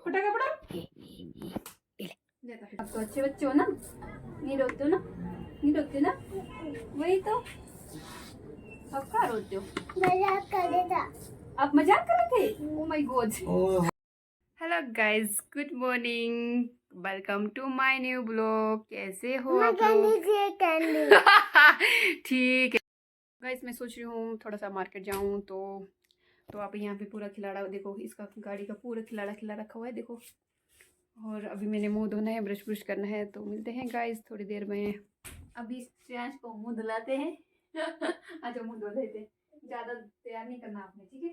फटाका पड़ा। अब तो अच्छे बच्चे हो ना, नहीं रोते हो ना, नहीं रोते ना, वही तो। अब कहाँ रोते हो? मजाक कर रहा था। आप मजाक कर रहे थे? Oh my God. Hello guys, good morning, welcome to my new blog. कैसे हो आप लोग? ठीक है गाइस, मैं सोच रही हूँ थोड़ा सा मार्केट जाऊँ तो आप यहाँ पे पूरा खिलाड़ा देखो, इसका गाड़ी का पूरा खिलाड़ा खिला रखा हुआ है देखो। और अभी मैंने मुंह धोना है, ब्रश ब्रश करना है, तो मिलते हैं गाइस थोड़ी देर में। अभी श्रेयांश को मुंह धुलाते हैं। अच्छा मुंह धो देते, ज़्यादा तैयार नहीं करना आपने, ठीक है?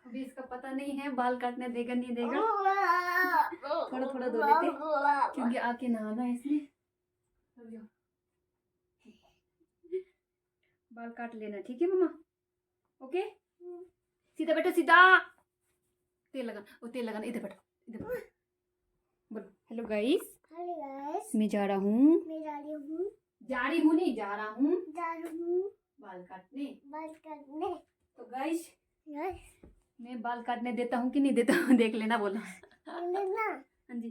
अभी इसका पता नहीं है बाल काटने देगा नहीं देगा, थोड़ा थोड़ा धो लेते क्योंकि आके नहाना है इसमें। बाल काट लेना, ठीक है मम्मा? ओके, सीधा बैठो, सीधा। तेल लगाना, इधर बैठो, इधर बैठो। बोलो हेलो गाइस, मैं जा रहा हूँ, जा रही हूँ नहीं, जा रहा हूँ बाल काटने। तो गाइस मैं बाल काटने देता हूँ कि नहीं देता हूँ, देख लेना, बोलो। हाँ जी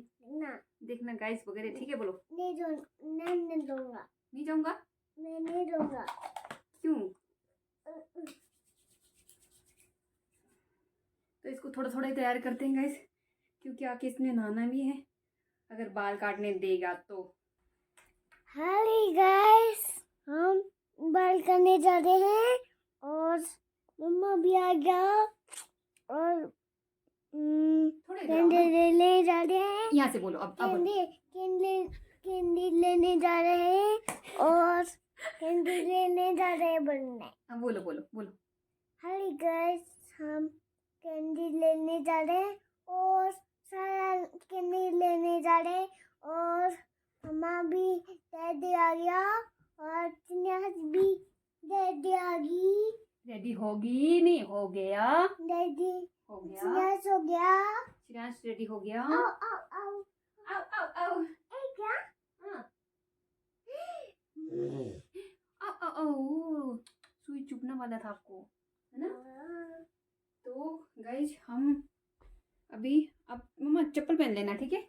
देखना गाइस वगैरह, ठीक है? बोलो। नहीं दूंगा। नहीं जाऊंगा? मैं नहीं दूंगा। क्यों? तो इसको थोड़ा थोड़ा ही तैयार करते हैं गाइस, क्योंकि आके इसने नहाना भी है, अगर बाल काटने देगा तो। हाय गाइस, हम बाल करने जा रहे हैं और मम्मा भी आ गया और कैंडी लेने जा रहे हैं। यहाँ से बोलो अब कैंडी लेने जा रहे हैं और कैंडी लेने जा रहे हैं बनने। अब बोलो बोलो बोलो। हाय गाइस, हम कैंडी लेने जा रहे हैं और सारा कैंडी लेने जा रहे हैं और मम्मा भी, डैडी आ गया और श्रेयांश भी, डैडी आ गई। रेडी होगी नहीं, हो गया, डैडी हो गया, श्रेयांश हो गया, श्रेयांश रेडी हो गया। आओ आओ आओ आओ आओ आओ, ए क्या? हाँ आओ आओ आओ, सुई चुभने वाला था आपको, है ना? तो गाइस हम अभी, अब मम्मा चप्पल पहन लेना, ठीक है?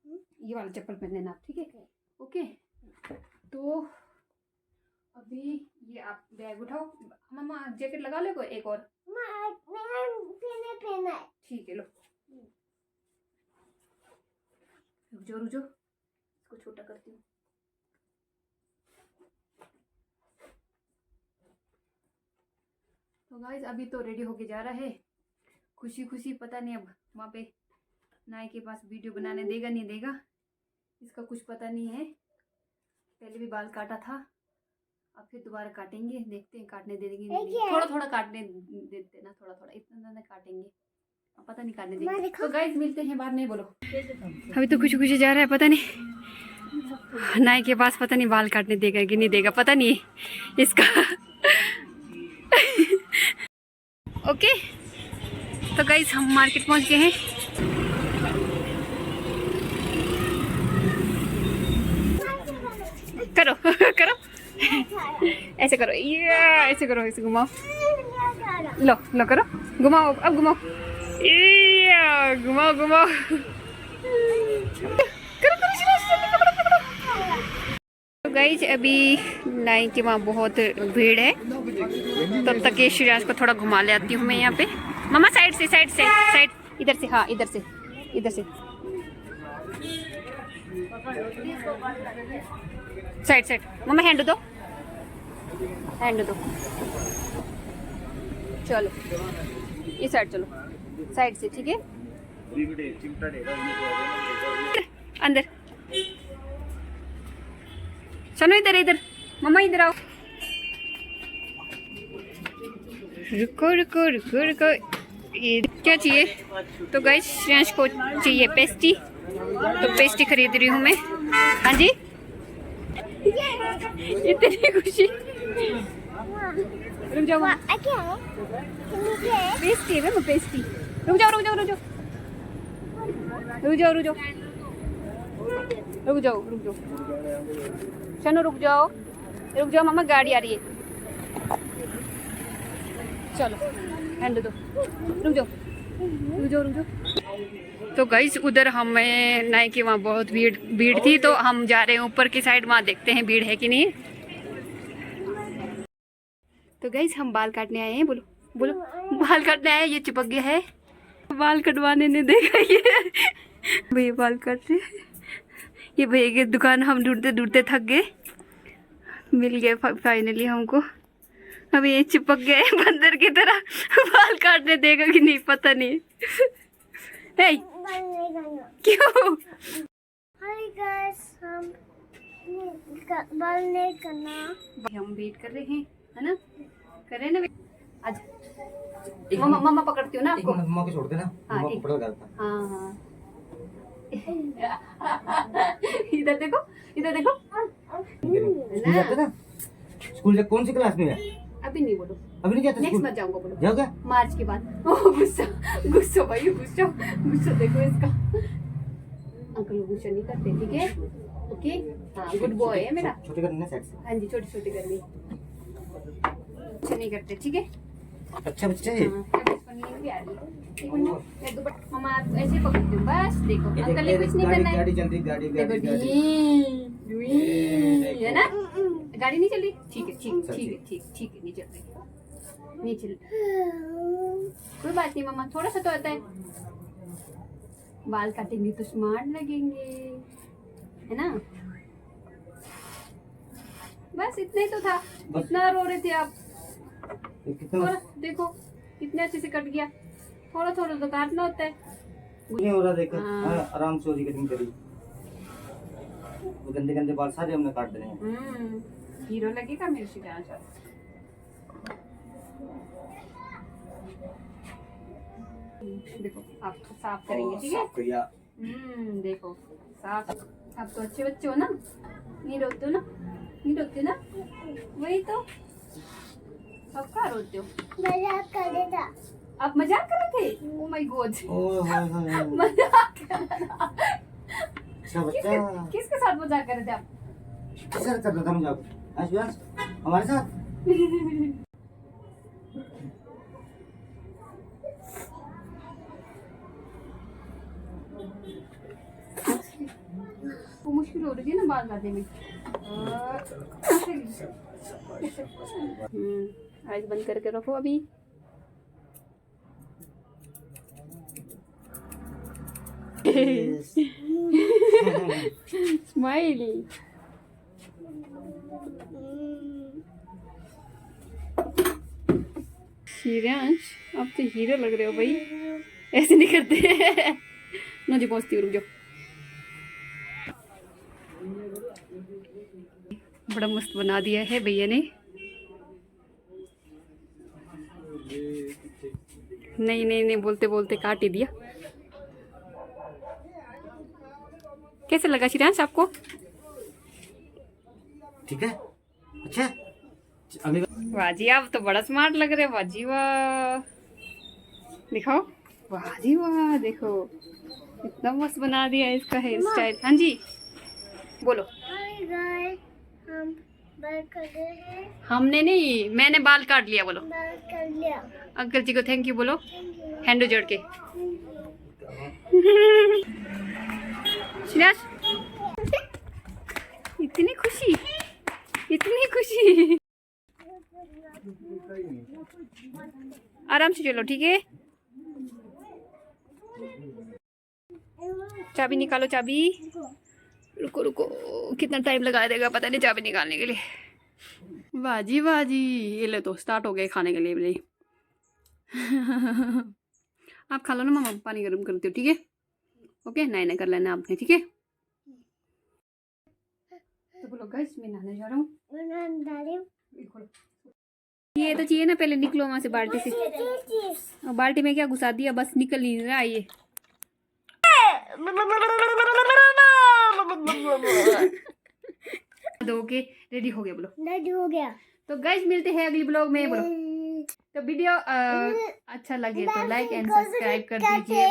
ये वाला चप्पल पहन लेना आप, ठीक है? ओके। तो अभी ये आप बैग उठाओ, मम्मा जैकेट लगा लो एक और। पहना है। ठीक है लो, रुक जाओ, इसको छोटा करती हूँ। तो गाइस अभी तो रेडी होके जा रहा है, खुशी खुशी, पता नहीं अब वहाँ पे नाई के पास वीडियो बनाने देगा नहीं देगा, इसका कुछ पता नहीं है। पहले भी बाल काटा था, अब फिर दोबारा काटेंगे, देखते हैं काटने दे देंगे नहीं। थोड़ा थोड़ा काटने देते ना, थोड़ा थोड़ा, इतना ज़्यादा काटेंगे, अब पता नहीं काटने देंगे। तो गाइस मिलते हैं बाद में, बोलो। अभी तो खुशी खुशी जा रहा है, पता नहीं नाई के पास, पता नहीं बाल काटने देगा कि नहीं देगा, पता नहीं इसका। ओके तो गाइस हम मार्केट पहुंच गए हैं। करो करो ऐसे करो, ये ऐसे करो, ऐसे घुमाओ, लो लो करो, घुमाओ, अब घुमाओ, ये घुमाओ घुमाओ, करो करो। तो गाइस अभी नाई के वहाँ बहुत भीड़ है, तब तक ये श्रेयांश को थोड़ा घुमा ले आती हूँ मैं यहाँ पे। मम्मा साइड से इधर से, हाँ इधर से साइड। मम्मा हैंड दो, चलो ये साइड, चलो साइड से, ठीक है? अंदर चलो, इधर मम्मा इधर आओ, रुको, ये क्या चाहिए? तो गाइस श्रेयांश को चाहिए पेस्टी, तो पेस्टी खरीद रही हूँ मैं। हाँ जी इतनी खुशी, रुक जाओ, पेस्टी है पेस्टी, रुक जाओ, शनु रुक जाओ, मम्मा गाड़ी आ रही है, चलो हैंड दो, रुक जाओ रुक जाओ रुक जाओ। तो गाइस उधर हमें नाई के वहाँ बहुत भीड़ थी, तो हम जा रहे हैं ऊपर की साइड, वहाँ देखते हैं भीड़ है कि नहीं। तो गाइस हम बाल काटने आए हैं, बोलो बोलो, बाल काटने आए। ये चिपक गया है, बाल कटवाने ने देखा ये भैया बाल काट रहे। ये भैया की दुकान हम ढूंढते ढूंढते थक गए, मिल गए फाइनली हमको। अब ये चिपक गया है बंदर की तरह, बाल काटने देगा कि नहीं पता नहीं। hey, क्यों? हाय गाइस, हम बाल नहीं करना, हम वेट कर रहे हैं, है ना? कर रहे हैं ना? आज मम्मा पकड़ती हूँ ना आपको, मम्मा को छोड़ देना, मम्मा को पकड़ करता। हाँ हाँ इधर देखो, इधर देखो। स्कूल जाते ना? स्कूल कौन सी क्लास में है? अभी नहीं बोलो, अभी नहीं जाते नेक्स्ट स्कूल? मत जाऊंगा बोलो, जाओगे? मार्च के बाद। ओह गुस्सा गुस्सा भाई, गुस्सा गुस्सा देखो इसका। अंकल गुस्सा नहीं करते, ठीक है? ओके हाँ, गुड बॉय है मेरा। छोटे करने सेट से। हाँ जी, छोटी छोटी करनी, अच्छा नहीं करते, ठीक है? अच्छा बच्चा है। मम्मा ऐसे पकड़ती हूँ, बस देखो अंकल ने कुछ नहीं करना है। गाड़ी चलती, गाड़ी देखो है ना, गाड़ी नहीं चल रही, ठीक है ठीक ठीक है ठीक ठीक है, नहीं चल रही, नहीं चल, कोई बात नहीं मम्मा, थोड़ा सा तो आता है। बाल काटेंगे तो स्मार्ट लगेंगे, है ना? बस इतना ही तो था, इतना रो रहे थे आप। कितना देखो कितने अच्छे से कट गया, थोड़ा थोड़ा तो काटना होता है। नहीं हो रहा, देखो। हाँ। आराम से होरी कटिंग करी, वो गंदे गंदे बाल सारे हमने काट देने हैं। हीरो लगेगा मेरे से क्या चाह। देखो आप साफ करेंगे, ठीक है? साफ करिया। देखो साफ, आप तो अच्छे बच्चे हो ना, नहीं रोते हो ना, नहीं रोते ना, वही तो सब का रोते हो। मजाक कर रहा था। आप मजाक कर रहे थे? ओह माय गॉड, ओह हाय हाय। मजाक कर रहे था। अच्छा बच्चा, किसके साथ मजाक कर रहे थे आप? किसके साथ कर रहा था मजाक? आज हमारे साथ। वो मुश्किल हो रही थी ना बाल काटने में। आइज बंद करके रखो अभी। स्माइली। हीरांश आप तो हीरो लग रहे हो भाई, ऐसे नहीं करते। नो जी पहुंचती हूँ, रुक जाओ। बड़ा मस्त बना दिया है भैया ने। नहीं नहीं नहीं बोलते बोलते काट ही दिया। कैसे लगा शिरांश आपको? ठीक है, अच्छा अगली वाह जी, आप तो बड़ा स्मार्ट लग रहे हो। वाह जी वाह, दिखाओ। वाह जी वाह, देखो इतना मस्त बना दिया है इसका हेयर स्टाइल। हाँ जी बोलो। हाय गाइस, हम बाल कर रहे हैं। हमने नहीं, मैंने बाल काट लिया। बोलो बाल कर लिया। अंकल जी को थैंक यू बोलो, थैंक यू। हैंड जोड़ के। शिराज इतनी खुशी, इतनी खुशी। आराम से चलो, ठीक है? चाबी निकालो, चाबी। रुको रुको, कितना टाइम लगा देगा पता नहीं चाबी निकालने के लिए। बाजी बाजी, ये ले तो स्टार्ट हो गए खाने के लिए भाई। आप खा लो ना मामा, पानी गर्म करती हो, ठीक है? ओके, नहाना कर लेना आपने, ठीक है? तो बोलो गाइस, मैं नहाने जा रहा हूँ। ये तो चाहिए ना, पहले निकलो वहां से बाल्टी से। और बाल्टी में क्या घुसा दिया, बस निकल नहीं रहा ये। दो के रेडी हो गया, बोलो रेडी हो गया। तो गाइस मिलते हैं अगली ब्लॉग में, बोलो। तो वीडियो अच्छा लगे तो लाइक एंड सब्सक्राइब कर दीजिए।